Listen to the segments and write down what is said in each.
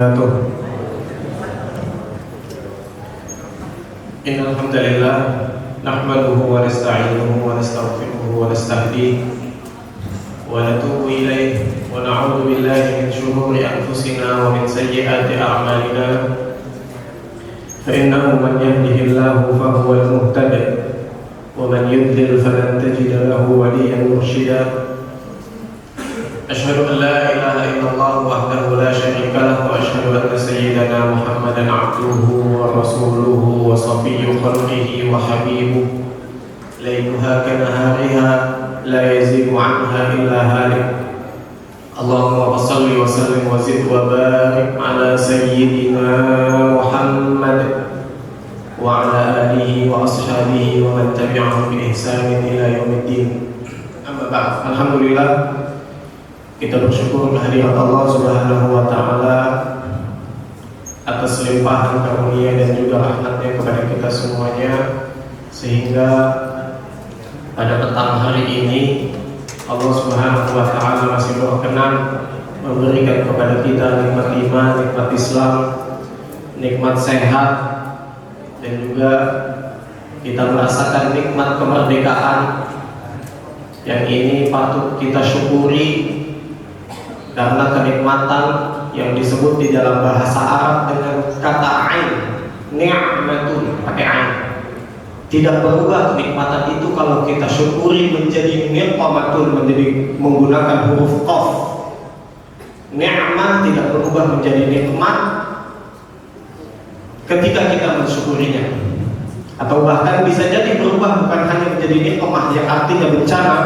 Innal hamdalillah nahmaduhu wa nasta'inuhu wa nastaghfiruhu wa nastahdihi wa natubu ilayhi wa na'udzu billahi min shururi anfusina wa min sayyiati a'malina fa innahu man yahdihillahu fa huwal muhtadi wa man yudlil falan tajida lahu waliyyan murshida. Asyhadu an la ilaha illallah wahdahu la syarika lahu wa asyhadu anna sayyidana Muhammadan abduhu wa rasuluhu wa safiyyu khalqihi wa habibuhu layluha kanahariha la yazigu anha illa halik. Allahumma shalli wa sallim wa zid wa barik ala sayyidina Muhammad wa ala alihi wa ashabihi wa man tabi'ahum bi ihsanin ila yaumiddin. Amma ba'd. Alhamdulillah, kita bersyukur kehadirat Allah Subhanahu wa Ta'ala atas limpahan karunia dan juga rahmatnya kepada kita semuanya, sehingga pada petang hari ini Allah Subhanahu wa Ta'ala masih berkenan memberikan kepada kita nikmat iman, nikmat Islam, nikmat sehat, dan juga kita merasakan nikmat kemerdekaan yang ini patut kita syukuri, karena kenikmatan yang disebut di dalam bahasa Arab dengan kata ain, ni'matun, pakai ain, tidak berubah kenikmatan itu kalau kita syukuri menjadi ni'matun, menjadi menggunakan huruf qaf. Ni'mah tidak berubah menjadi nikmat ketika kita mensyukurinya, atau bahkan bisa jadi berubah bukan hanya menjadi nikmah yang artinya bencana,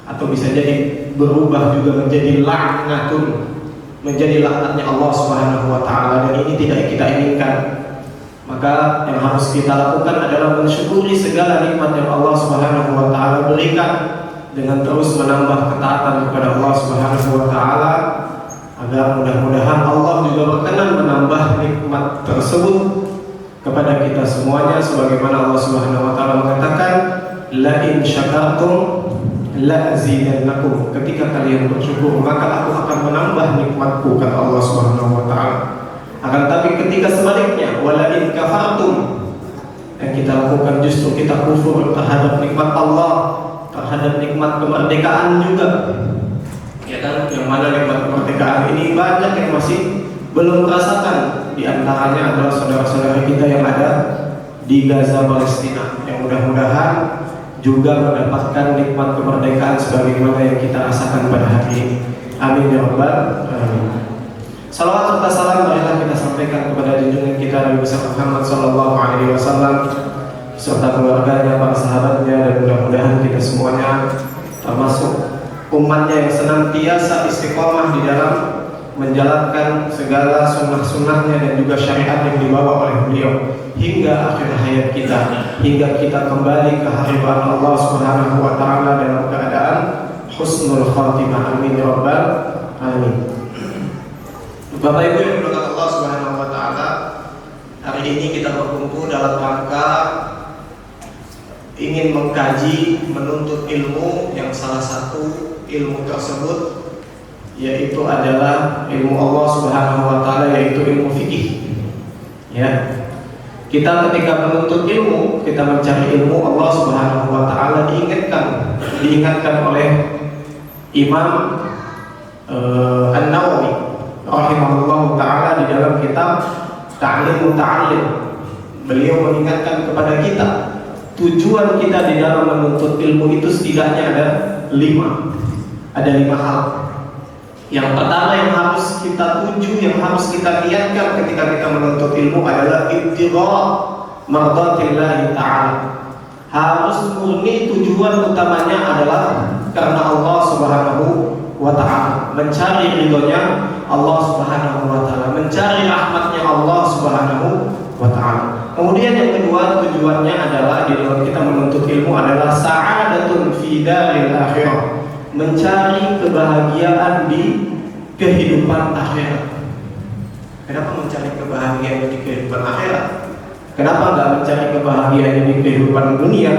atau bisa jadi berubah juga menjadi laknatun, menjadi laknatnya Allah Subhanahu wa Ta'ala, dan ini tidak kita inginkan. Maka yang harus kita lakukan adalah mensyukuri segala nikmat yang Allah Subhanahu wa Ta'ala berikan, dengan terus menambah ketaatan kepada Allah Subhanahu wa Ta'ala, agar mudah-mudahan Allah juga berkenan menambah nikmat tersebut kepada kita semuanya, sebagaimana Allah Subhanahu wa Ta'ala mengatakan, la in syakartum la azidannakum, ketika kalian bersyukur maka aku akan menambah nikmatku, kata Allah Subhanahu wa Ta'ala. Akan tapi ketika sebaliknya, wala in kafartum, yang kita lakukan justru kita kufur terhadap nikmat Allah, terhadap nikmat kemerdekaan juga, ya kan? Yang mana nikmat kemerdekaan ini banyak yang masih belum merasakan. Di antaranya adalah saudara-saudara kita yang ada di Gaza, Palestina, yang mudah-mudahan juga mendapatkan nikmat kemerdekaan sebagaimana yang kita rasakan pada hari ini. Amin ya rabbal alamin. Salawat serta salam marilah kita sampaikan kepada junjungan kita Nabi besar Muhammad sallallahu alaihi wasallam serta keluarganya, para sahabatnya, dan mudah-mudahan kita semuanya termasuk umatnya yang senantiasa istiqomah di dalam menjalankan segala sunnah-sunnahnya dan juga syariat yang dibawa oleh beliau hingga akhir hayat kita, hingga kita kembali ke hadirat Allah Subhanahu wa Ta'ala dalam keadaan husnul khatimah. Amin ya rabbal alamin. Bapak Ibu yang dimuliakan Allah Subhanahu wa Ta'ala, hari ini kita berkumpul dalam rangka ingin mengkaji, menuntut ilmu, yang salah satu ilmu tersebut yaitu adalah ilmu Allah Subhanahu wa Ta'ala, yaitu ilmu fikih. Ya, kita ketika menuntut ilmu, kita mencari ilmu, Allah Subhanahu wa Ta'ala diingatkan oleh Imam An-Nawawi rahimahullah ta'ala di dalam kitab Ta'lim Muta'allim. Beliau mengingatkan kepada kita, tujuan kita di dalam menuntut ilmu itu setidaknya ada 5 hal. Yang pertama yang harus kita tuju, yang harus kita niatkan ketika kita menuntut ilmu adalah ibtigha mardatillahi ta'ala. Harus murni tujuan utamanya adalah karena Allah Subhanahu wa Ta'ala, mencari ridhonya Allah Subhanahu wa Ta'ala, mencari rahmatnya Allah Subhanahu wa Ta'ala. Kemudian yang kedua, tujuannya adalah di dalam kita menuntut ilmu adalah sa'adatun fi daril akhirah, mencari kebahagiaan di kehidupan akhirat. Kenapa mencari kebahagiaan di kehidupan akhirat? Kenapa nggak mencari kebahagiaan di kehidupan dunia?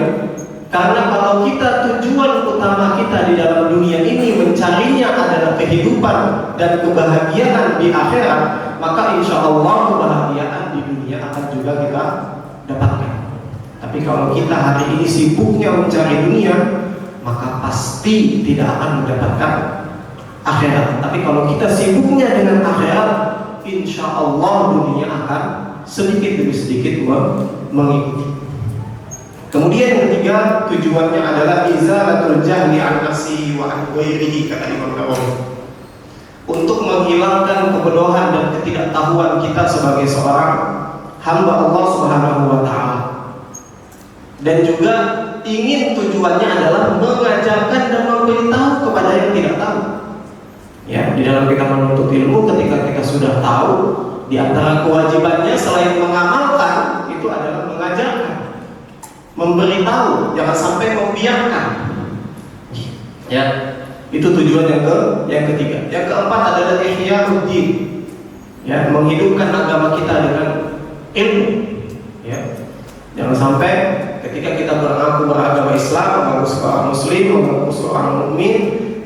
Karena kalau kita tujuan utama kita di dalam dunia ini mencarinya adalah kehidupan dan kebahagiaan di akhirat, maka insya Allah kebahagiaan di dunia akan juga kita dapatkan. Tapi kalau kita hari ini sibuknya mencari dunia, maka pasti tidak akan mendapatkan akhirat. Tapi kalau kita sibuknya dengan akhirat, insya Allah dunia akan sedikit demi sedikit mengikuti. Kemudian yang ketiga, tujuannya adalah izalatul jahli an nafsihi wa an ghairihi, kata Imam Nawawi. Untuk menghilangkan kebodohan dan ketidaktahuan kita sebagai seorang hamba Allah Subhanahu wa taala. Dan juga ingin tujuannya adalah mengajarkan dan memberitahu kepada yang tidak tahu. Ya, di dalam kita menuntut ilmu, ketika kita sudah tahu, di antara kewajibannya selain mengamalkan itu adalah mengajarkan, memberitahu, jangan sampai membiarkan. Ya, itu tujuan yang ketiga. Yang keempat adalah ihya'uddin. Ya, menghidupkan agama kita dengan ilmu. Ya. Jangan sampai ketika kita mengaku beragama Islam, mengaku seorang muslim, mengaku seorang mukmin,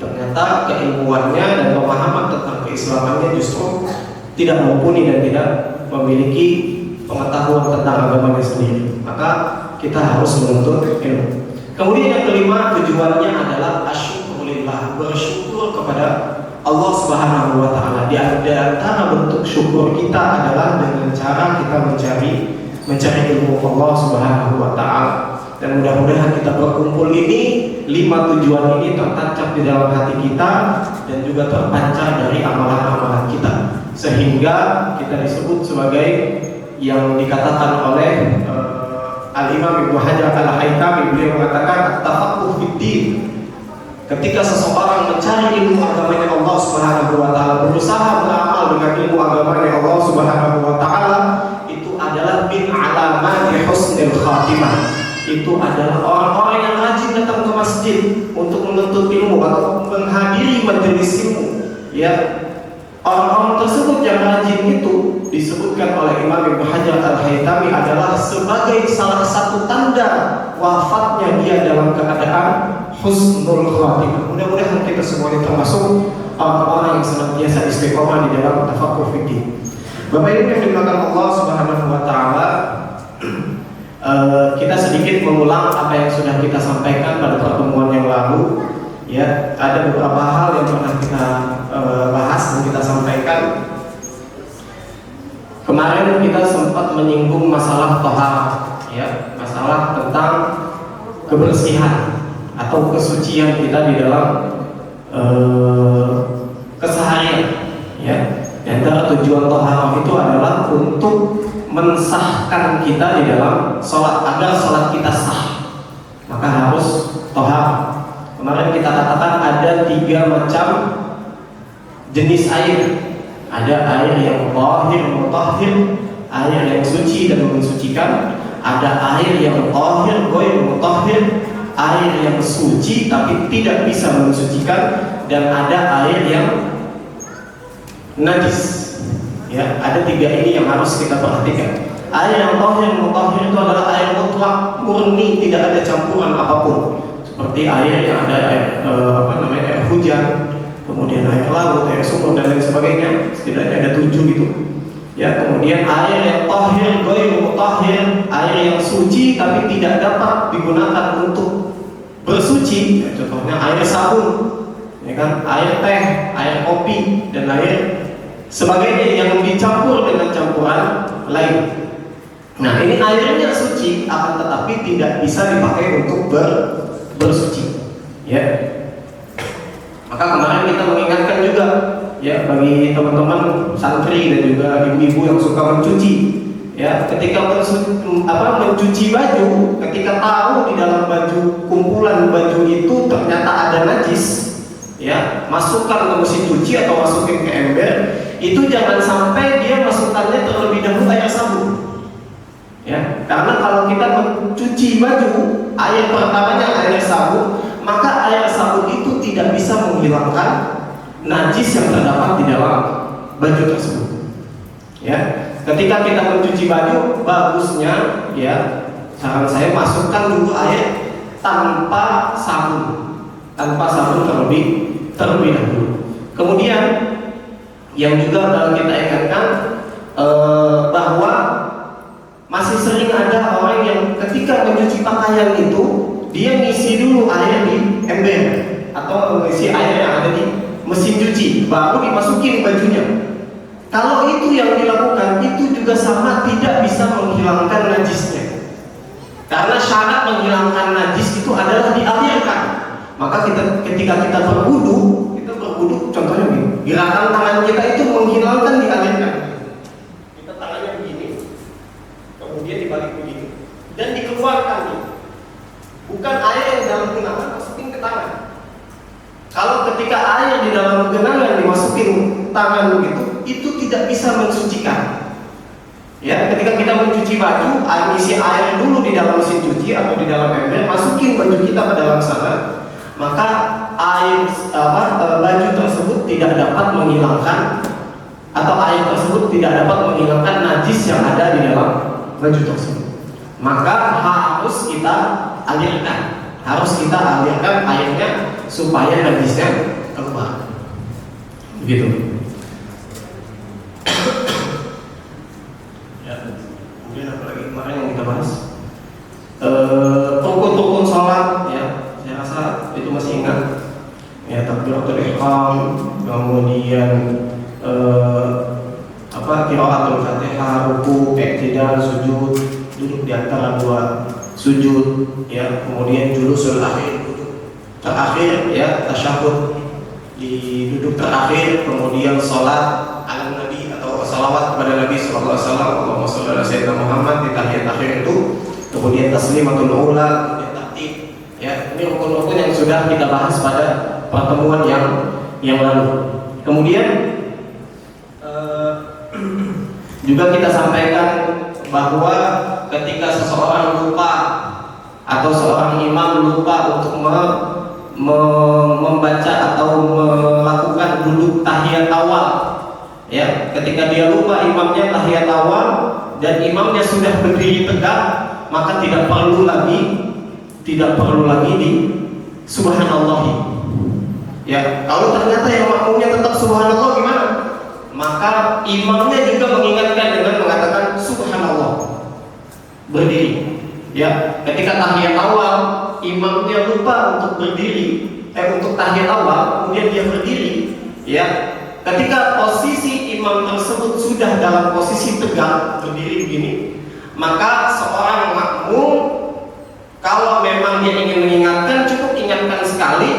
ternyata keilmuannya dan pemahaman tentang keislamannya justru tidak mumpuni dan tidak memiliki pengetahuan tentang agamanya sendiri. Maka kita harus menuntut ilmu. Kemudian yang kelima, tujuannya adalah asyukurillah, bersyukur kepada Allah Subhanahu wa taala. Di antara bentuk syukur kita adalah dengan cara kita mencari ilmu Allah Subhanahu wa taala. Dan mudah-mudahan kita berkumpul ini, 5 tujuan ini tertancap di dalam hati kita dan juga terpancar dari amalan-amalan kita, sehingga kita disebut sebagai yang dikatakan oleh Al-Imam Ibnu Hajar Al-Haytami. Beliau mengatakan at-tafaqquh fid-din. Ketika seseorang mencari ilmu agamanya Allah Subhanahu wa taala, berusaha beramal dengan ilmu agamanya Allah Subhanahu wa taala, itu adalah min alamati husnil khatimah. Itu adalah orang-orang yang rajin datang ke masjid untuk menuntut ilmu atau menghadiri majelis ilmu. Ya, orang-orang tersebut yang rajin itu disebutkan oleh Imam Ibnu Hajar Al-Haytami adalah sebagai salah satu tanda wafatnya dia dalam keadaan husnul khatimah. Mudah-mudahan kita semuanya termasuk orang-orang yang senantiasa istiqomah di dalam tafaqquh fiddin. Bapak Ibu yang dimuliakan Allah Subhanahu wa taala, kita sedikit mengulang apa yang sudah kita sampaikan pada pertemuan yang lalu. Ya, ada beberapa hal yang pernah kita bahas dan kita sampaikan. Kemarin kita sempat menyinggung masalah taharah, ya, masalah tentang kebersihan atau kesucian kita di dalam keseharian. Ya, antara tujuan taharah itu adalah untuk mensahkan kita di dalam sholat, agar sholat kita sah, maka harus taharah. Kemarin kita katakan ada 3 macam jenis air. Ada air yang tahir, mutahhir, air yang suci dan mensucikan. Ada air yang tahir, ghair mutahhir, air yang suci tapi tidak bisa mensucikan. Dan ada air yang najis. Ya, ada 3 ini yang harus kita perhatikan. Air yang tahir, mutahhir itu adalah air mutlak, murni, tidak ada campuran apapun. Seperti air yang ada air hujan, kemudian air laut, air sumur dan lain sebagainya. Setidaknya ada 7 gitu. Ya, kemudian air yang tahir, ghair mutahhir, air yang suci tapi tidak dapat digunakan untuk bersuci. Ya, contohnya air sabun, ya kan, air teh, air kopi dan air sebagainya yang dicampur dengan campuran lain. Nah, ini airnya suci akan tetapi tidak bisa dipakai untuk bersuci. Ya. Maka kemarin kita mengingatkan juga, ya, bagi teman-teman santri dan juga ibu-ibu yang suka mencuci, ya, ketika mencuci baju, ketika tahu di dalam baju, kumpulan baju itu ternyata ada najis, ya, masukkan ke mesin cuci atau masukin ke ember. Itu jangan sampai dia masukkannya terlebih dahulu air sabun. Ya, karena kalau kita mencuci baju, air pertamanya air sabun, maka air sabun itu tidak bisa menghilangkan najis yang terdapat di dalam baju tersebut. Ya, ketika kita mencuci baju, bagusnya, ya, saran saya masukkan dulu air tanpa sabun terlebih dahulu. Kemudian Yang juga kita ingatkan bahwa masih sering ada orang yang ketika mencuci pakaian itu dia ngisi dulu air di ember atau ngisi air yang ada di mesin cuci baru dimasukin bajunya. Kalau itu yang dilakukan, itu juga sama tidak bisa menghilangkan najisnya. Karena syarat menghilangkan najis itu adalah dialirkan. Maka ketika kita berwudu contohnya begini, gerakan tangan kita itu menghilangkan dialirkan. Kita tangannya begini, kemudian dibalik begini, dan dikeluarkan nih. Bukan air yang dalam genangan masukin ke tangan. Kalau ketika air di dalam genangan dimasukin tangan begitu, itu tidak bisa mensucikan. Ya, ketika kita mencuci baju, isi air dulu di dalam mesin cuci atau di dalam ember, masukin baju kita ke dalam sana, maka baju tersebut tidak dapat menghilangkan atau air tersebut tidak dapat menghilangkan najis yang ada di dalam baju tersebut. Maka harus kita alirkan airnya supaya najisnya keluar. Begitu. Kemudian apa lagi kemarin yang kita bahas? Rukun-rukun sholat, ya, saya rasa itu masih ingat. Ya, takbiratul ihram, kemudian qiraatul Fatihah, ruku, i'tidal, sujud, duduk di antara dua sujud, ya, kemudian julusul akhir, duduk terakhir, ya, tasyahud di duduk terakhir, kemudian sholat ala Nabi atau salawat kepada Nabi sallallahu alaihi wasallam, Allahumma shalli ala sayyidina Muhammad di tahiyat akhir itu, kemudian taslimatul ula, kemudian takbir. Ya, ini rukun-rukun yang sudah kita bahas pada pertemuan yang lalu. Kemudian juga kita sampaikan bahwa ketika seseorang lupa atau seorang imam lupa untuk membaca atau melakukan duduk tahiyat awal, ya, ketika dia lupa imamnya tahiyat awal dan imamnya sudah berdiri tegak, maka tidak perlu lagi di subhanallah. Ya, kalau ternyata yang makmumnya tetap subhanallah gimana? Maka imamnya juga mengingatkan dengan mengatakan subhanallah, berdiri. Ya, ketika tahiyat awal imamnya lupa untuk berdiri, untuk tahiyat awal, kemudian dia berdiri. Ya, ketika posisi imam tersebut sudah dalam posisi tegak berdiri begini, maka seorang makmum kalau memang dia ingin mengingatkan, cukup ingatkan sekali,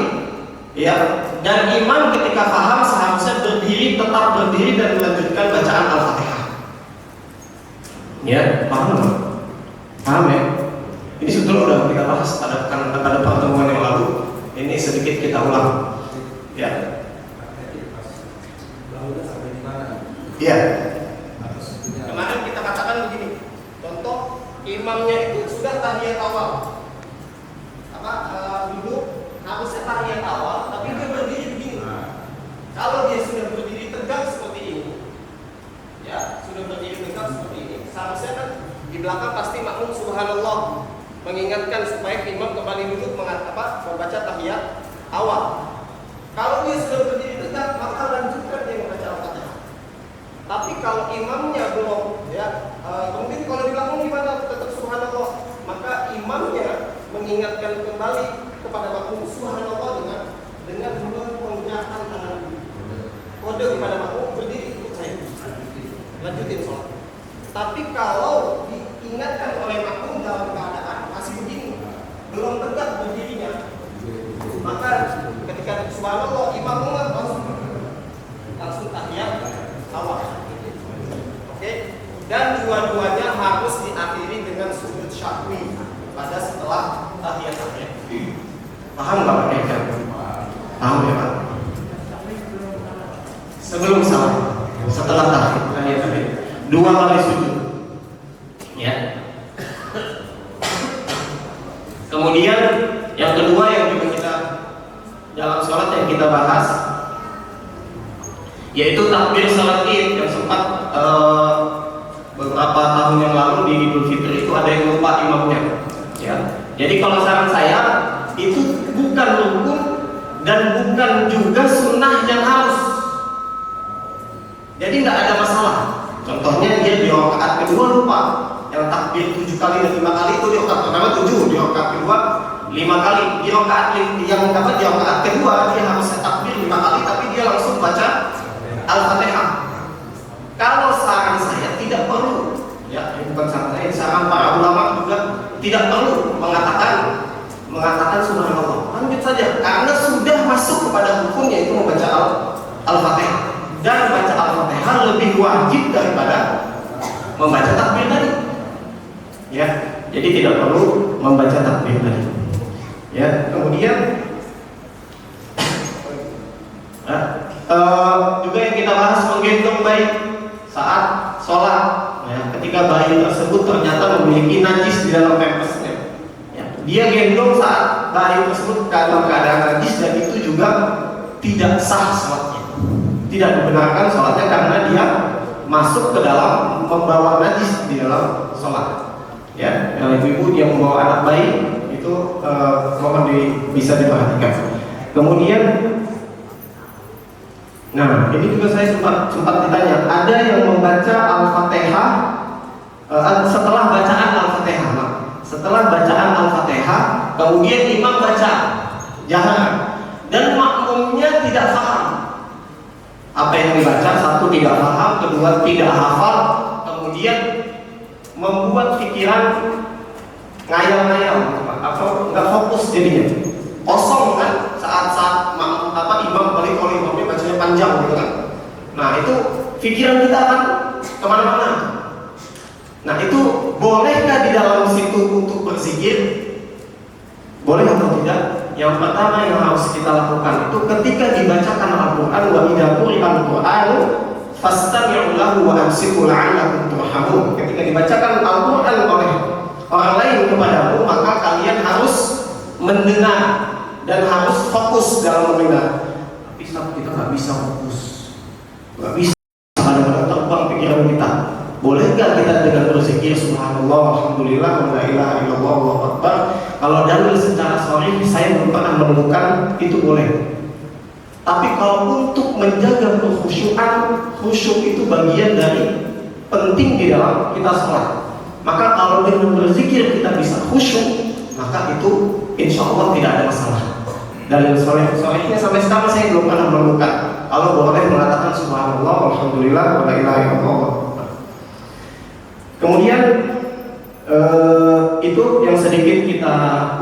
ya. Dan imam ketika paham seharusnya berdiri, tetap berdiri dan melanjutkan bacaan Al-Fatihah. Ya, paham? Paham ya? Ini sebetulnya udah kita bahas pada pertemuan yang lalu. Ini sedikit kita ulang. Ya. Iya. Kemarin kita katakan begini. Contoh, imamnya itu sudah tahiyat awal. Duduk harusnya tahiyat awal, tapi dia berdiri begini. Kalau dia sudah berdiri tegak seperti ini, ya, sudah berdiri tegak seperti ini, seharusnya kan di belakang pasti makmum subhanallah, mengingatkan supaya imam kembali duduk membaca tahiyat awal. Kalau dia sudah berdiri tegak, maka lanjutkan dia membaca Al-Fatihah. Tapi kalau imamnya belum, ya, kemudian kalau di belakang gimana? Tetap subhanallah, maka imamnya mengingatkan kembali kepada makmum subhanallah dengan menggunakan tangan kode kepada makmum berdiri ikut saya, lanjutin sholat. Tapi kalau diingatkan oleh makmum dalam keadaan masih begini, belum tegak berdirinya, maka ketika subhanallah imam langsung tahiyat awal. Oke? Dan dua-duanya harus diakhiri dengan sujud syahwi pada setelah tahiyat akhir. Paham nggak Pak Eka? Paham ya Pak? Sebelum salam, setelah tahiyat akhir, 2 kali sujud. Ya. Kemudian yang kedua yang juga kita dalam sholat yang kita bahas, yaitu takbir sholat Id yang sempat beberapa tahun yang lalu di Idul Fitri itu ada yang lupa imamnya. Ya. Jadi kalau saran saya itu bukan rukun dan bukan juga sunnah yang harus. jadi nggak ada masalah. Contohnya dia di rakaat kedua lupa, yang takbir 7 kali dan 5 kali itu di rakaat pertama 7, di rakaat kedua 5 kali, di rakaat di rakaat kedua dia harus takbir 5 kali, tapi dia langsung baca Al-Fatihah. Kalau saran saya tidak perlu, ya ini bukan saran saya, saran para ulama juga tidak perlu mengatakan subhanallah, lanjut saja, karena sudah masuk kepada hukum yaitu membaca Al-Fatihah, dan baca Al-Fatihah lebih wajib daripada membaca takbir tadi. Ya, jadi tidak perlu membaca takbir tadi. Ya, kemudian juga yang kita bahas menggendong bayi saat sholat. Ya, ketika bayi tersebut ternyata memiliki najis di dalam pampasnya, ya, dia gendong saat bayi tersebut dalam keadaan najis, dan itu juga tidak sah sholatnya, tidak dibenarkan sholatnya karena dia masuk ke dalam membawa najis di dalam sholat. Ya, yang ibu dia membawa anak bayi itu mohon bisa diperhatikan. Kemudian, nah ini juga saya sempat ditanya, ada yang membaca Al-Fatihah setelah bacaan Al-Fatihah, setelah bacaan Al-Fatihah kemudian imam baca jahar dan makmumnya tidak paham apa yang dibaca, satu tidak paham, kedua tidak hafal, kemudian membuat pikiran ngayal-ngayal atau nggak fokus, jadinya kosong kan saat imam balik, kalau imamnya bacanya panjang gitu kan. Nah itu pikiran kita akan kemana-mana. Nah itu bolehkah di dalam situ untuk berzikir? Boleh atau tidak? Yang pertama yang harus kita lakukan itu ketika dibacakan Al-Quran, wa idza quri'al Qur'anu fastami'u lahu wa ansitu la'allakum turhamun. Ketika dibacakan Al-Quran oleh orang lain kepadamu, maka kalian harus mendengar dan harus fokus dalam mendengar. Tapi kita nggak bisa fokus, nggak bisa, kadang-kadang terbang pikiran kita. Boleh nggak kita dengan berzikir subhanallah, alhamdulillah, wa la ilaha illallah, Allahu akbar? Kalau dalil secara sharih saya belum pernah menemukan itu boleh. Tapi kalau untuk menjaga kekhusyuan, khusyuk itu bagian dari penting di dalam kita sholat. Maka kalau dengan berzikir kita bisa khusyuk, maka itu insya Allah tidak ada masalah. Dalil sharihnya sampai sekarang saya belum pernah menemukan. Kalau boleh mengatakan subhanallah, alhamdulillah, wa la ilaha illallah. Kemudian itu yang sedikit kita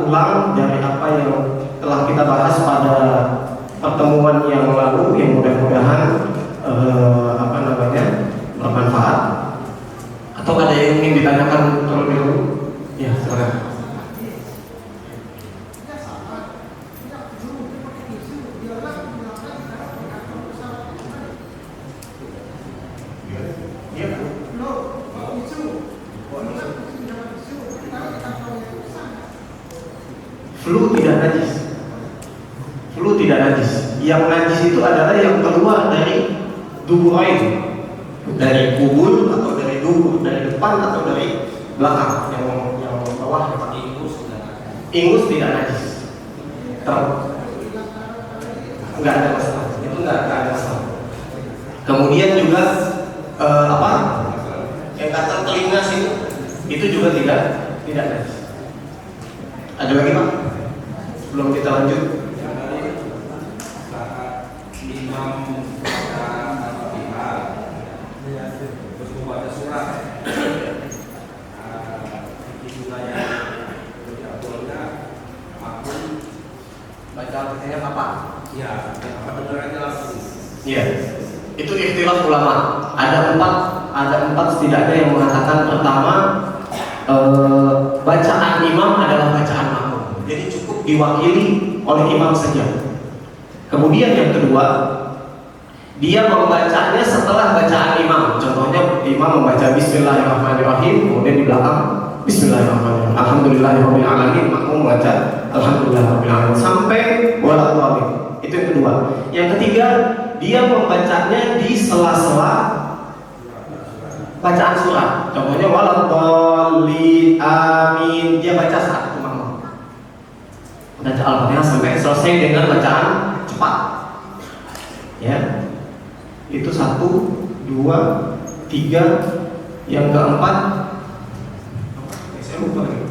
ulang dari apa yang telah kita bahas pada pertemuan yang lalu, yang mudah-mudahan bermanfaat. Atau ada yang ingin ditanyakan terlebih dahulu? Ya, silakan. Flu tidak najis. Flu tidak najis. Yang najis itu adalah yang keluar dari duburain, dari kubur atau dari dubur, dari depan atau dari belakang. Yang bawah ingus tidak najis. Enggak ada masalah. Itu enggak ada masalah. Kemudian juga yang kata telinga sini itu juga tidak najis. Ada lagi Pak? Sebelum kita lanjut. Baca apa? Ya, apa dengarannya langsung. Iya. Itu ikhtilaf ulama. Ada empat setidaknya yang mengatakan pertama bacaan imam adalah bacaan makmum. Jadi cukup diwakili oleh imam saja. Kemudian yang kedua, dia membacanya setelah bacaan imam. Contohnya imam membaca Bismillahirrahmanirrahim, kemudian di belakang Bismillahirrahmanirrahim, Alhamdulillahirabbil alamin, makmum membaca Alhamdulillahirabbil alamin sampai waladhdallin. Itu yang kedua. Yang ketiga, dia membacanya di sela-sela bacaan surat. Contohnya waladhdallin, amin, dia baca saat itu makmum. Baca Al-Fatihah sampai selesai dengan bacaan cepat. Ya. Itu satu. dua, tiga, yang keempat, saya lupa lagi.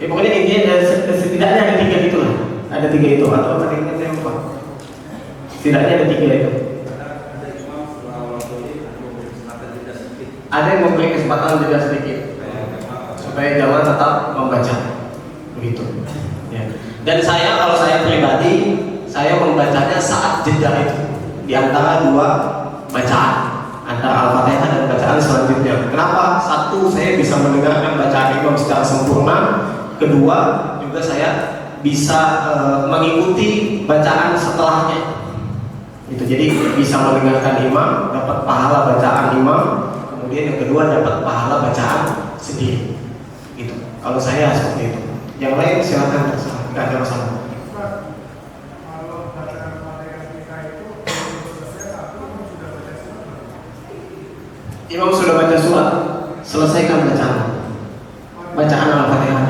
Ya pokoknya intinya setidaknya ada tiga itu lah, ada tiga itu atau apa yang saya lupa. Setidaknya ada tiga itu. Ada yang memberi kesempatan jeda sedikit supaya jamaah tetap membaca, begitu. Ya. Dan kalau saya pribadi, saya membacanya saat jeda itu di antara dua bacaan, antara Al-Fatihah dan bacaan selanjutnya. Kenapa? Satu, saya bisa mendengarkan bacaan imam secara sempurna. Kedua, juga saya bisa mengikuti bacaan setelahnya. Itu jadi bisa mendengarkan imam, dapat pahala bacaan imam. Kemudian yang kedua dapat pahala bacaan sendiri. Gitu. Kalau saya seperti itu. Yang lain silakan terserah, nggak ada masalah. Imam sudah baca surat, selesaikan bacaan Al-Fatihah.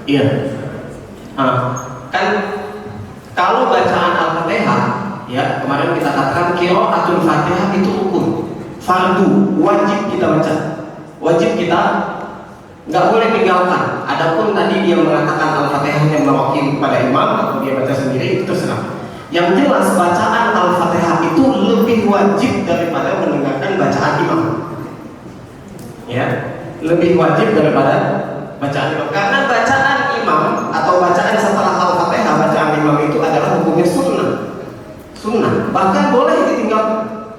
Iya. Kan kalau bacaan Al-Fatihah, ya kemarin kita katakan qiraatul Fatihah itu rukun, fardu, wajib kita baca, wajib kita nggak boleh tinggalkan. Adapun tadi dia mengatakan Al-Fatihahnya mewakili kepada imam atau dia baca sendiri, itu terserah. Yang jelas bacaan Al-Fatihah itu lebih wajib daripada mendengarkan bacaan imam. Ya, lebih wajib daripada bacaan imam. Karena bacaan imam atau bacaan setelah Al-Fatihah, bacaan imam itu adalah hukumnya sunnah. Bahkan boleh ditinggalkan.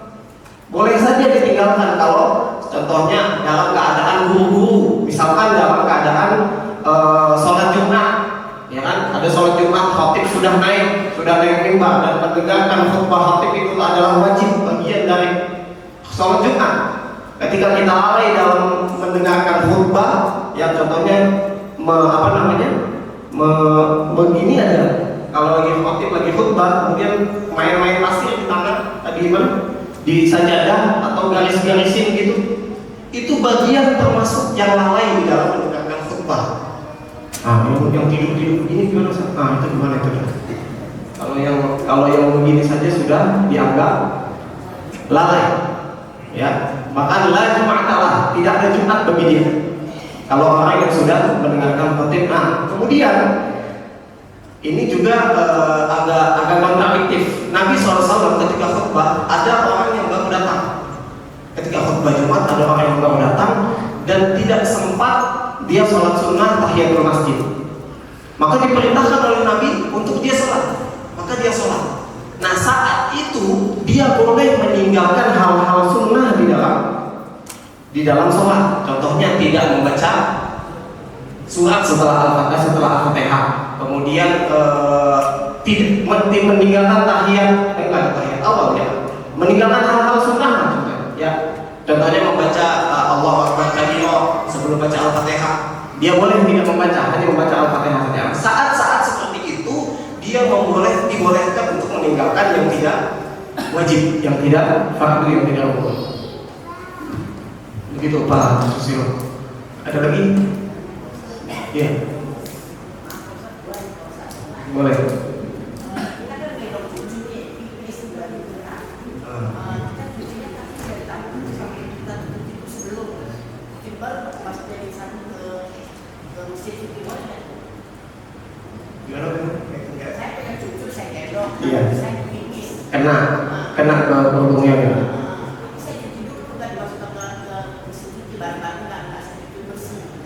Boleh saja ditinggalkan kalau contohnya dalam keadaan buru-buru, misalkan dalam keadaan sholat Jumat. Ya kan, ada sholat Jumat, khatib sudah naik mimbar dan mendengarkan khutbah khatib itu adalah wajib, bagian dari sholat Jumat. Ketika kita lalai dalam mendengarkan khutbah, yang contohnya begini ada, kalau lagi khatib lagi khutbah, kemudian main-main pasir di tangan, tadi di sajadah atau garis-garisin gitu, itu bagian termasuk yang lalai di dalam mendengarkan khutbah. Yang tidur begini gimana? Itu gimana itu? Kalau yang begini saja sudah dianggap lalai, ya. Maka la Jum'atalah, tidak ada Jumat bagi dia. Kalau orang yang sudah mendengarkan khotib, kemudian ini juga agak kontradiktif. Nabi SAW ketika khutbah ada orang yang baru datang. Ketika khutbah Jumat ada orang yang baru datang dan tidak sempat dia sholat sunnah tahiyatul masjid. Maka diperintahkan oleh Nabi untuk dia sholat. Maka dia sholat. Nah saat itu dia boleh meninggalkan hal-hal sunnah di dalam sholat. Contohnya tidak membaca surat setelah Al-Fatihah. Kemudian tidak meninggalkan tahiyat awal ya. Meninggalkan hal-hal sunnah maksudnya. Ya. Contohnya membaca Allahu Akbar kabira sebelum baca Al-Fatihah. Dia boleh tidak membaca, hanya membaca Al-Fatihah saja. Saat-saat seperti itu dia dibolehkan untuk meninggalkan yang tidak wajib, yang tidak fardu, yang tidak rukun. Begitu Pak Susilo. Ada lagi? Iya. Boleh. Iya. Kena ke kerudungnya ya.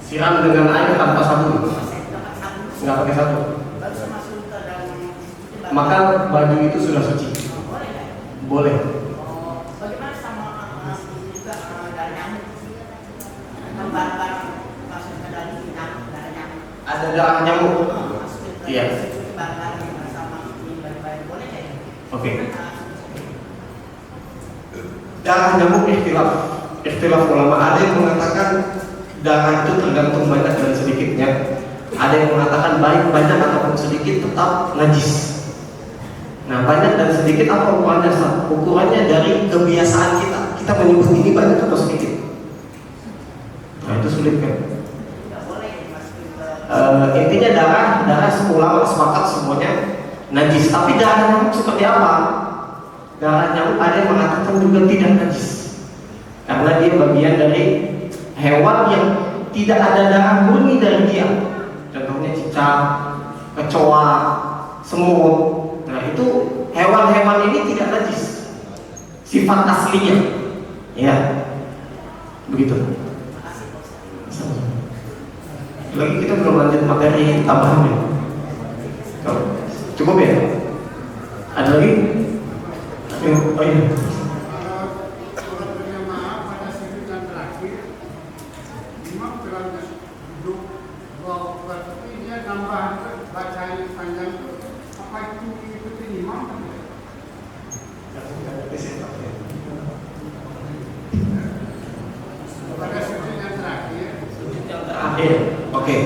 Siram dengan air tanpa sabun. Nggak pakai sabun. Maka baju itu sudah suci. Boleh. Bagaimana sama juga darah nyamuk? Masuk ke dalam darah nyamuk. Ada darah nyamuk. Iya. Oke. Darah nyamuk ikhtilaf ulama. Ada yang mengatakan darah itu tergantung banyak dan sedikitnya. Ada yang mengatakan baik banyak ataupun sedikit tetap najis. Nah banyak dan sedikit apa ukurannya? Ukurannya dari kebiasaan kita. Kita menyebut ini banyak atau sedikit. Nah itu sulit kan? Intinya darah ulama sepakat semuanya najis. Tapi darah nyamuk seperti apa? Darah nyamuk ada yang mengatakan juga tidak najis, karena dia bagian dari hewan yang tidak ada darah murni dari dia. Contohnya cicak, kecoa, semut. Nah itu hewan-hewan ini tidak najis, sifat aslinya, ya begitu. Lagi kita belum lanjut materi tambahannya. Cukup ya? Ada lagi? Oh iya. Oke.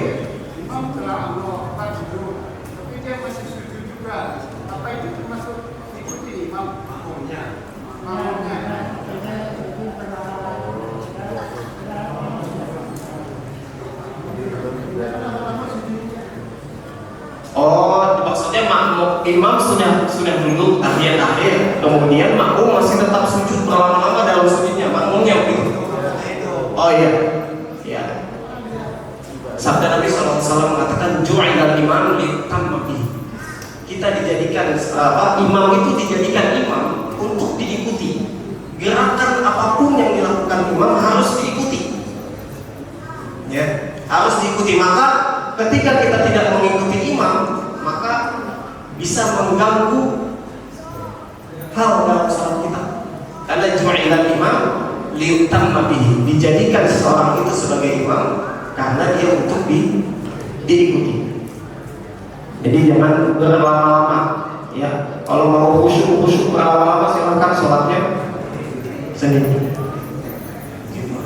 Imam telah melakukan sujud, tapi dia masih sujud juga. Apa itu termasuk ikuti imam? Makmumnya. Oh, maksudnya imam sudah duduk tahiyat akhir, kemudian makmum masih tetap sujud berlama-lama dalam sujudnya, makmumnya begitu. Oh iya, ya. Sabda Nabi SAW mengatakan ju'ilal imam litamma bihi. Kita dijadikan imam itu dijadikan imam untuk diikuti. Gerakan apapun yang dilakukan imam harus diikuti. Ya, harus diikuti. Maka ketika kita tidak mengikuti imam, maka bisa mengganggu hal dalam salat kita. Karena ju'ilal imam litamma bihi, dijadikan seseorang itu sebagai imam karena dia untuk diikuti. Jadi jangan berlama-lama, ya. Kalau mau khusyuk berlama-lama silakan sholatnya sendiri. Gitu.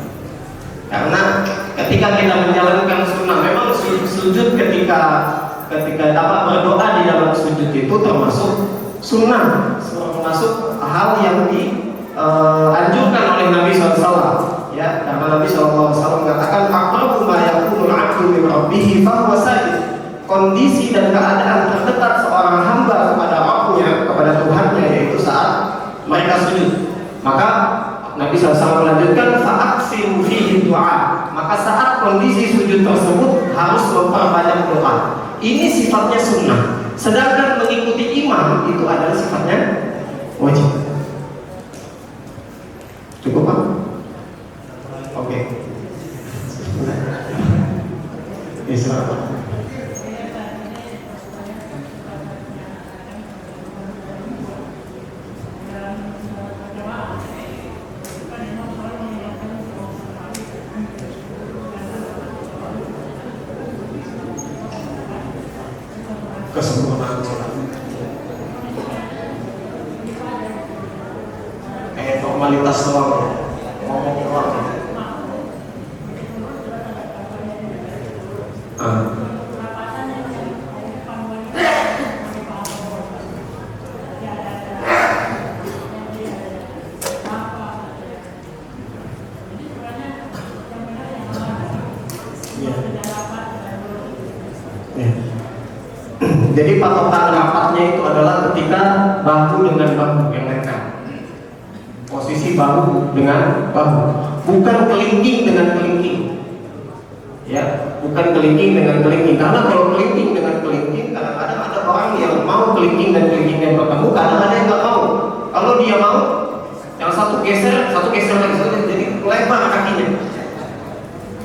Karena ketika kita menjalankan sunnah, memang sujud ketika berdoa di dalam sujud itu termasuk sunnah, termasuk hal yang dianjurkan oleh Nabi SAW. Ya, karena Nabi SAW mengatakan aqrabu ma yakunul 'abdu min rabbih fa huwa sajid. Kondisi dan keadaan terdekat seorang hamba kepada Rabbnya, kepada Tuhannya, yaitu saat mereka sujud. Maka Nabi SAW melanjutkan fa'aksiru fihi du'a. Maka saat kondisi sujud tersebut harus memperbanyak doa. Ini sifatnya sunnah. Sedangkan mengikuti imam itu adalah sifatnya wajib. Cukup Pak? Oke. Silakan. Kesempurnaan sholat. Formalitas doang, ngomong doang. Jadi patokan rapatnya itu adalah ketika bahu dengan bahu yang nempel. Posisi bahu dengan bahu, bukan kelingking dengan kelingking. Ya, bukan kelingking dengan kelingking. Karena kalau kelingking dengan kelingking, kadang-kadang ada orang yang mau kelingking dan kelingkingnya bertemu, kadang-kadang yang nggak mau. Kalau dia mau, yang satu geser lagi, jadi lebar kakinya.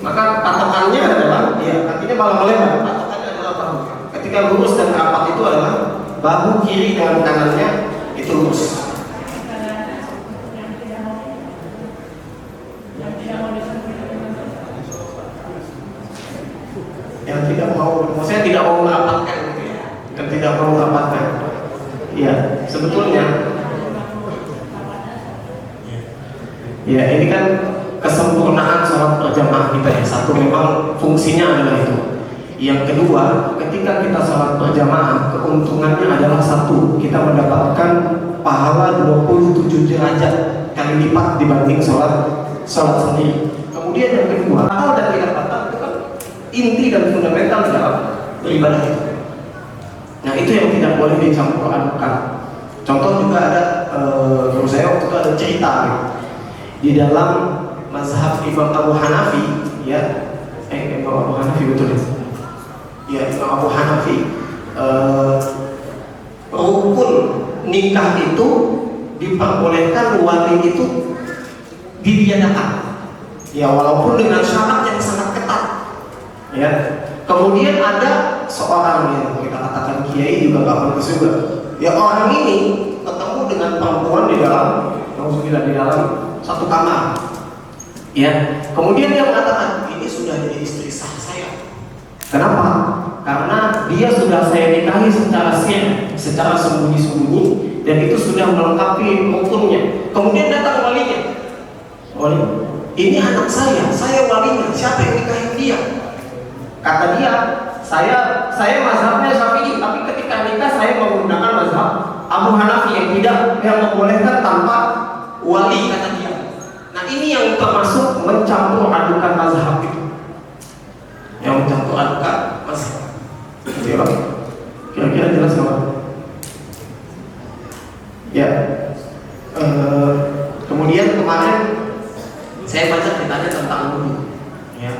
Maka patokannya adalah, ya kakinya malah melebar. Patokannya adalah bahu. Ketika lurus dan rapat itu adalah bahu kiri dengan kanannya itu lurus. Yang tidak mau, maksudnya tidak mau merapatkan gitu ya. Dan tidak mau merapatkan. Iya, sebetulnya. Ya, ini kan kesempurnaan sholat berjamaah kita ya. Satu, memang fungsinya adalah itu. Yang kedua, ketika kita sholat berjamaah, keuntungannya adalah satu, kita mendapatkan pahala 27 derajat kali lipat dibanding sholat sendiri. Kemudian yang kedua, batal dan tidak batal itu kan inti dan fundamental dalam beribadah itu. Nah itu yang tidak boleh dicampur adukan. Contoh juga ada, menurut saya waktu itu ada cerita di dalam mazhab Imam Abu Hanafi, ya, Imam Abu Hanafi betul ya, Imam Abu Hanafi, rukun nikah itu diperbolehkan wali itu ditiadakan, ya walaupun dengan syarat yang sangat ketat, ya. Kemudian ada seorang yang kita katakan kiai juga nggak bagus juga, ya orang ini ketemu dengan perempuan di dalam satu kamar, ya. Kemudian dia mengatakan ini sudah jadi istri sah saya. Kenapa? Karena dia sudah saya nikahi secara sir, secara sembunyi-sembunyi, dan itu sudah melengkapi rukunnya. Kemudian datang walinya, wali, ini anak saya walinya, siapa yang nikahin dia? Kata dia, saya mazhabnya Syafi'i, tapi ketika nikah saya menggunakan mazhab Abu Hanafi yang membolehkan tanpa wali, kata dia. Nah ini yang termasuk mencampur adukan mazhab itu, yang mencampur adukan mazhab. Kira-kira jelas nggak? Ya. Kemudian kemarin saya baca ditanya tentang wudu, ya.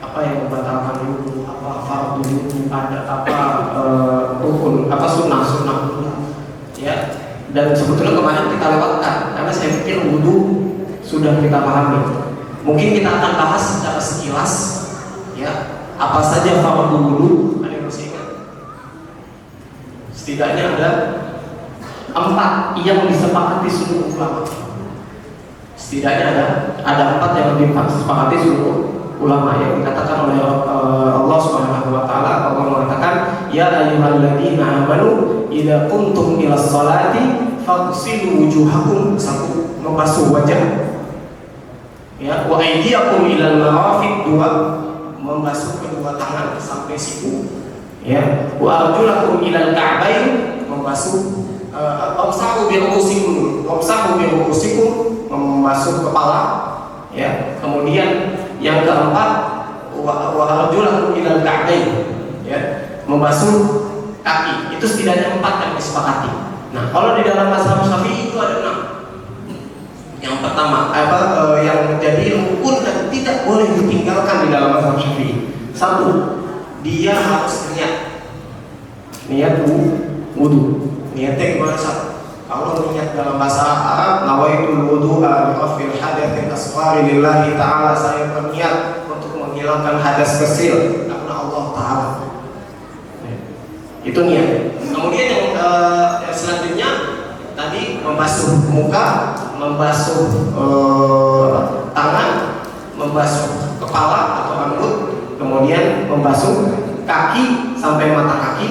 Apa yang membatalkan wudu, apa fardu wudu, ada apa rukun, apa sunnah wudu, ya. Dan sebetulnya kemarin kita lewatkan karena saya pikir wudu sudah kita pahami. Mungkin kita akan bahas secara sekilas, ya, apa saja fardu wudu. Ada yang masih ingat? Setidaknya ada 4 yang disepakati seluruh ulama. Setidaknya ada 4 yang disepakati seluruh ulama yang dikatakan oleh Allah Subhanahu wa taala. Allah mengatakan, "Ya ayyuhalladzina amanu idza qumtum ilas sholati faghsilu wujuhakum," satu, membasuh wajah. Ya, wa aydiyakum ilal marafiq, 2, membasuh kedua tangan sampai siku. Ya, wa arjulakum ilal ka'bain, membasuh wamsahu bi ru'usikum, membasuh kepala. Ya, kemudian yang keempat, wa arjulakum ilal ka'bain, ya, membasuh kaki. Itu setidaknya 4 yang disepakati. Nah, kalau di dalam mazhab Syafi'i itu ada 6. Yang pertama, yang menjadi rukun dan tidak boleh ditinggalkan di dalam mazhab Syafi'i. 1, dia harus niat wudu. Niatnya gimana, Sat? Kalau niat dalam bahasa Arab, nawaitul wudu'a li raf'il hadatsil asghar lillahi ta'ala, saya berniat untuk menghilangkan hadas kecil karena Allah Ta'ala. Itu niat. Kemudian yang selanjutnya tadi membasuh muka, membasuh tangan, membasuh kepala atau rambut, kemudian membasuh kaki sampai mata kaki,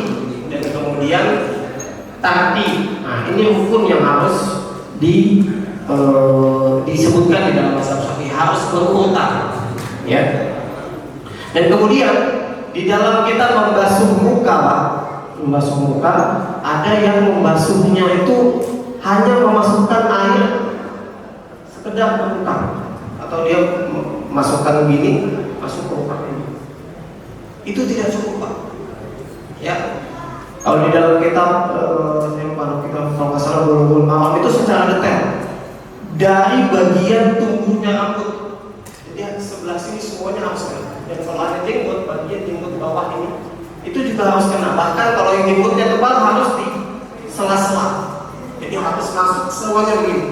dan kemudian kaki. Nah, ini hukum yang harus disebutkan di dalam mazhab Syafi'i, harus berurutan, ya. Dan kemudian di dalam kita membasuh muka, ada yang membasuhnya itu hanya memasukkan air sekedar ke muka, atau dia masukkan gini, masuk ke muka ini. Itu tidak cukup, Pak. Ya. Kalau di dalam kitab kalau nggak salah Bulughul Maram itu secara detail dari bagian tumbuhnya rambut. Jadi sebelah sini semuanya harus kena. Dan kalau ada jenggot, bagian jenggot bawah ini itu juga harus kena. Bahkan kalau yang jenggotnya tebal harus di sela-sela. Jadi harus masuk semuanya begini.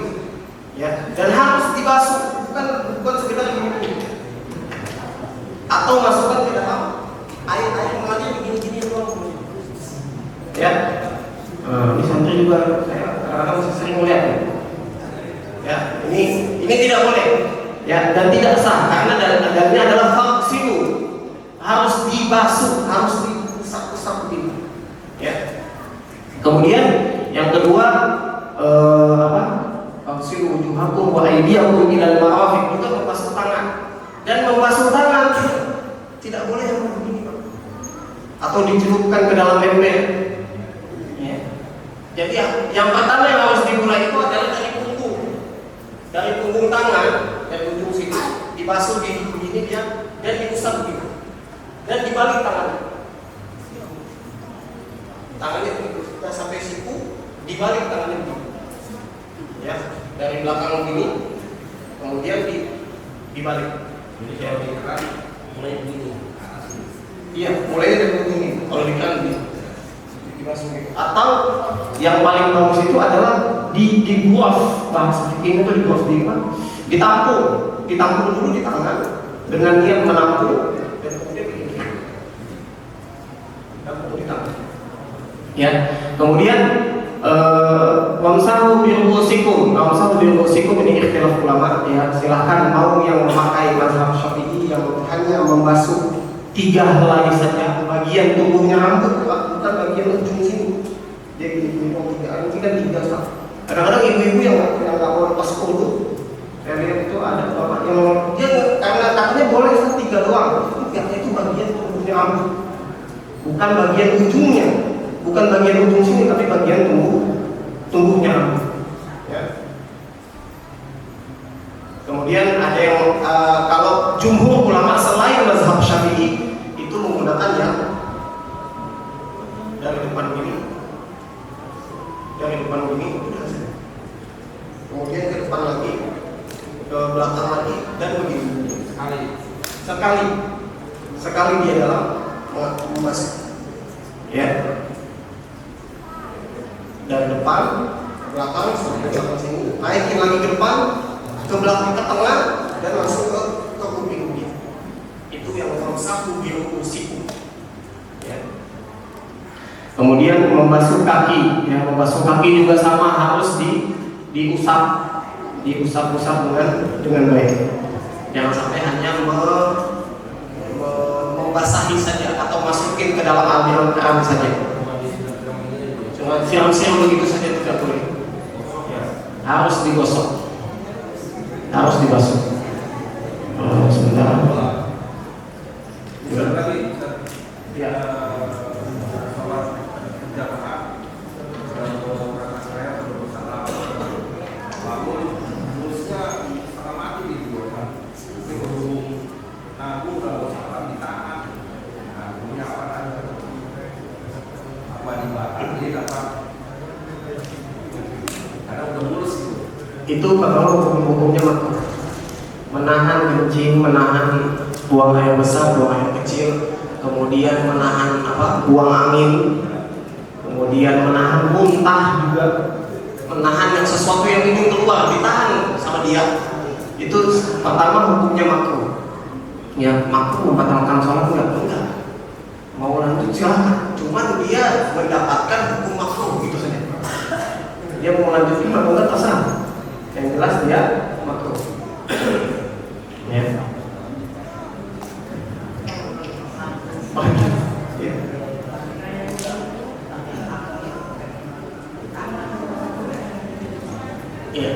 Ya, dan harus dibasuh, bukan sekedar begini. Atau masukkan ke dalam air mengalir begini-gini doang. Ya, ini santri juga saya kadang-kadang masih sering melihat. Ya, ini tidak boleh. Ya, dan tidak sah karena dalilnya adalah faghsilu, harus dibasuh, harus disapu-sapu ini. Ya. Kemudian yang kedua faghsilu wujuhakum wa aydiyakum ilal marafiq, juga membasuh tangan. Dan membasuh tangan tidak boleh yang begini, Pak. Atau dicelupkan ke dalam ember. Jadi yang pertama yang harus dimulai itu adalah dari punggung tangan dan ujung situ dibasuh begini dia, dan diusap begini dan dibalik tangan. tangannya begitu, kita sampai siku, dibalik tangannya begini. Ya, dari belakang begini, kemudian dibalik. Ya, mulai begini. iya, mulai dari begini. Kalau di kanan dimasukin. Atau yang paling bagus itu adalah di buaf, bahasa fikihnya itu di buaf, ditampung dulu di tangan dengan niat menampung dan kemudian begini. Ditampung di tangan. Ya, kemudian wamsahu biru'usikum ini ikhtilaf ulama, ya. Silahkan mau yang memakai mazhab Syafi'i yang hanya membasuh 3 helai saja bagian tubuhnya rambut, bukan bagian ujung sini. Dia gini tiga sah. Kadang-kadang ibu-ibu yang nggak mau lepas kudu, saya lihat itu ada bapak yang dia karena katanya boleh 3 doang, itu bagian tubuhnya rambut, bukan bagian ujungnya. Bukan bagian ujung sini, tapi bagian tubuhnya. Ya. Kemudian ada yang kalau jumhur ulama selain mazhab Syafi'i itu menggunakan yang dari depan begini, kemudian ke depan lagi, ke belakang lagi, dan begini. Sekali dia dalam membasuh. Ya. Dari depan ke belakang sampai ke sini, naikin lagi ke depan, ke belakang, ke tengah, dan langsung ke kuping dia. Itu yang wamsahu biru'usikum. Ya. Kemudian membasuh kaki, ya, membasuh kaki juga sama, harus diusap dengan baik. Jangan sampai hanya membasahi saja atau masukin ke dalam aliran saja. Cuma siram-siram begitu saja tidak boleh. Ya, harus digosok, harus dibasuh. Sebentar. Ya. Itu kalau hukumnya makruh, menahan kencing, menahan buang air besar, buang air kecil, kemudian menahan buang angin, kemudian menahan muntah juga, menahan yang sesuatu yang ingin keluar, ditahan sama dia. Itu pertama hukumnya makruh. Ya, makruh membatalkan sholat enggak. Mau lanjut silakan, cuman dia mendapatkan hukum makruh gitu saja. Dia mau lanjutin atau enggak terserah. Yang jelas dia makruh. Ya. Ya. Iya.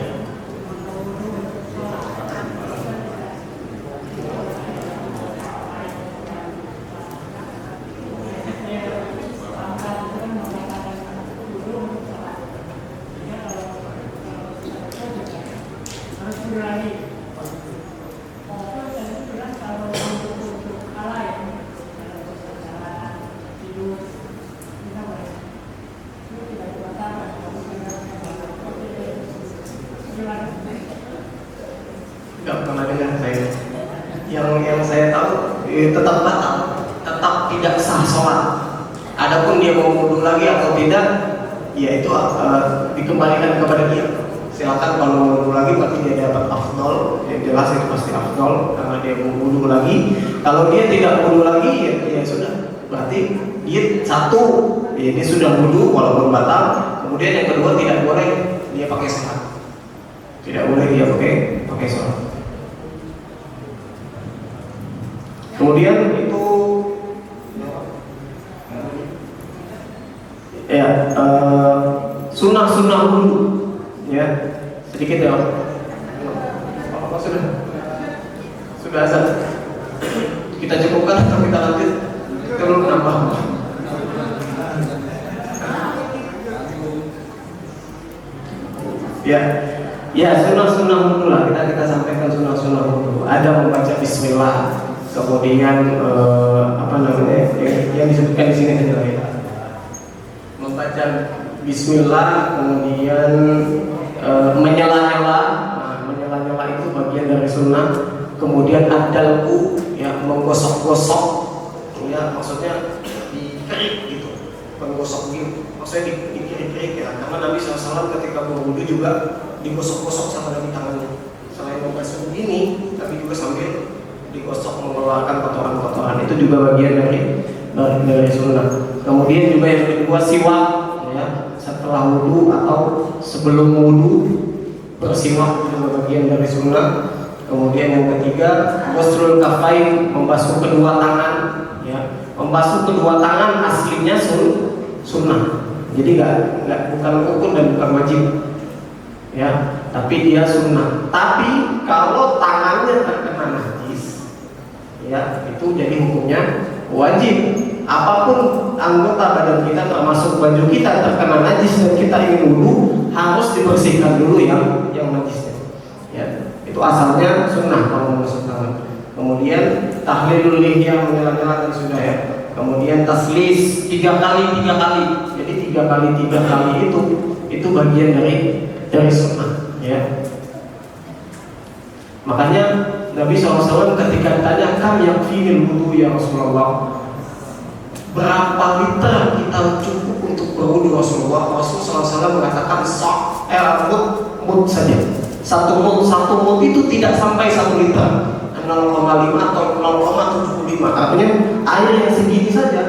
Enggak pernah dengar saya. Yang saya tahu tetap batal, tetap tidak sah sholat. Adapun dia mau wudu lagi atau tidak, ya itu dikembalikan kepada dia. Silakan kalau mau wudu lagi berarti dia dapat afdol, yang jelas itu pasti afdol karena dia mau wudu lagi. Kalau dia tidak wudu lagi, ya sudah. Berarti dia satu, ya dia sudah wudu walaupun batal. Kemudian yang kedua tidak boleh dia pakai sholat. Tidak boleh dia pakai sholat. Kemudian itu ya sunnah wudu, ya sedikit ya. Apa sudah azan. Kita cukupkan atau kita lanjut? Kita belum nambah. Ya sunnah wudu lah, kita sampaikan sunnah wudu. Ada membaca bismillah, kemudian yang disebutkan di sini saja ya. membaca Bismillah, kemudian menyela-nyela. Nah, menyela-nyela itu bagian dari sunnah. Kemudian adalku, ya, menggosok-gosok, ya, maksudnya dikerik gitu, menggosok gitu, maksudnya dikerik-kerik ya. Karena Nabi SAW ketika berwudu juga digosok-gosok sama dari tangannya. Selain membasuh begini, tapi juga sambil digosok mengeluarkan kotoran-kotoran. Itu juga bagian dari sunnah. Kemudian juga yang kedua siwak, ya, setelah wudu atau sebelum wudu bersiwak juga bagian dari sunnah. Kemudian yang ketiga ghuslul kafain, membasuh kedua tangan, ya. Membasuh kedua tangan aslinya sunnah. Jadi bukan rukun dan bukan wajib, ya, tapi dia sunnah. Tapi kalau tangannya terkena najis, ya, itu jadi hukumnya wajib. Apapun anggota badan kita termasuk baju kita terkena najis dan kita ingin wudu, harus dibersihkan dulu yang najisnya, ya. Itu asalnya sunnah kalau membasuh tangan. Kemudian tahlilul lihyah, menyela-nyela dan sudah, ya. Kemudian taslis 3 kali. Jadi 3 kali itu bagian dari sunnah, ya. Makanya Nabi SAW ketika ditanya kam yakfinil wudu ya Rasulullah, berapa liter kita cukup untuk berwudu Rasulullah? Rasulullah SAW mengatakan mud saja. Satu mud itu tidak sampai 1 liter, 0,5 atau 0,75. Artinya air yang segini saja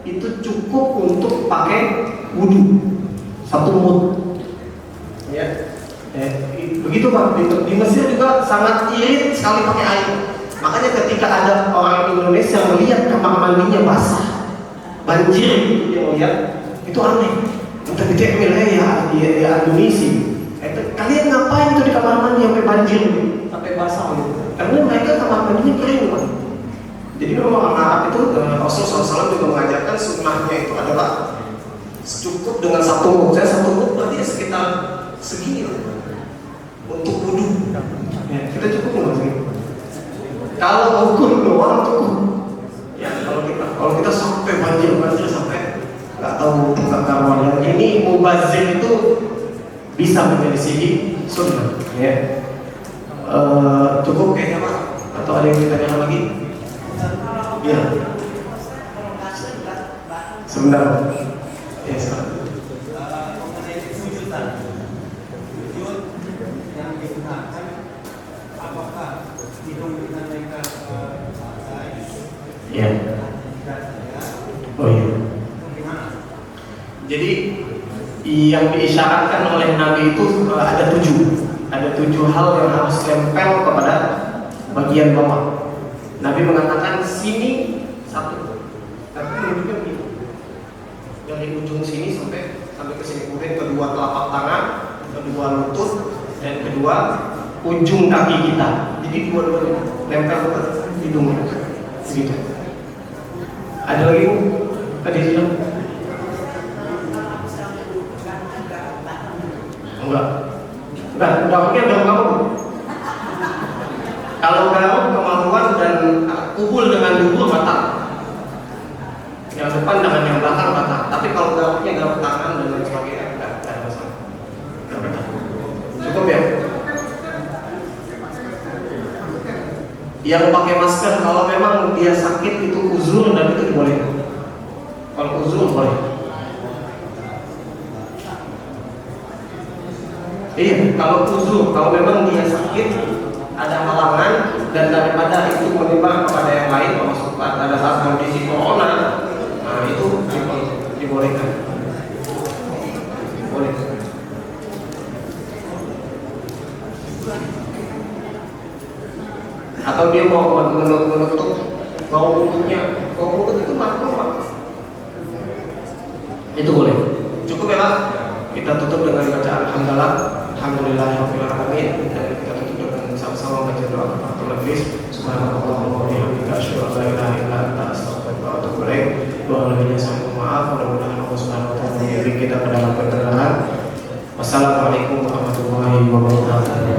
itu cukup untuk pakai wudu, 1 mud, ya. Begitu Pak. Di Mesir juga sangat irit sekali pakai air. Makanya ketika ada orang Indonesia melihat kamar mandinya basah, banjir, dia melihat itu aneh. Kita bicara ya Indonesia. Kalian ngapain itu di kamar mandi sampai banjir, sampai basah gitu? Karena mereka kamar mandinya kering, Pak. Jadi memang orang Arab itu Rasulullah SAW juga mengajarkan sunnahnya itu adalah cukup dengan 1 mud. Saya 1 mud berarti sekitar segini lah untuk wudu. Ya, kita cukup nggak segini? Kalau ukur doang cukup. Ya, kalau kita sampai banjir sampai nggak tahu karuan. Yang ini mubazir itu bisa menjadi sunnah, ya. Cukup kayaknya Pak, atau ada yang ditanyakan lagi? Ya, sebentar, ya, sebentar. Ya. Oh iya. Jadi yang diisyaratkan oleh Nabi itu ada 7 hal yang harus tempel kepada bagian bawah. Nabi mengatakan sini 1, tapi menunjuknya begini, dari ujung sini sampai ke sini. Kemudian kedua telapak tangan, kedua lutut, dan kedua ujung kaki kita. Jadi dua-duanya nempel ke hidung, begitu. Ada lagi Bu? Tadi sudah? Enggak, dapatnya dalam kamu. Kalau garuk kemaluan dan kubul dengan dubur batal. Yang depan dengan yang belakang batal. Tapi kalau garuknya garuk tangan dan lain sebagainya enggak ada masalah. Cukup ya? Yang pakai masker kalau memang dia sakit itu uzur dan itu boleh. Kalau uzur boleh. Iya, kalau uzur, kalau memang dia sakit, ada halangan dan daripada itu menyebar kepada yang lain, termasuk pada saat kondisi corona, nah itu dibolehkan. Boleh. Atau dia mau menutup bau mulutnya, bau mulut itu makruh. Itu boleh. Cukup ya Pak. Kita tutup dengan bacaan Alhamdulillahirabbil alamin, dan kita tutup dengan sama-sama baca doa kafaratul majlis. Subhanallahumma wa bihamdihi asyhadu an la ilaha illa anta astaghfiruka wa atubu ilaik. Mohon maaf, mudah-mudahan Allah Subhanahu wa taala memberi kita pada kebenaran. Wassalamualaikum warahmatullahi wabarakatuh.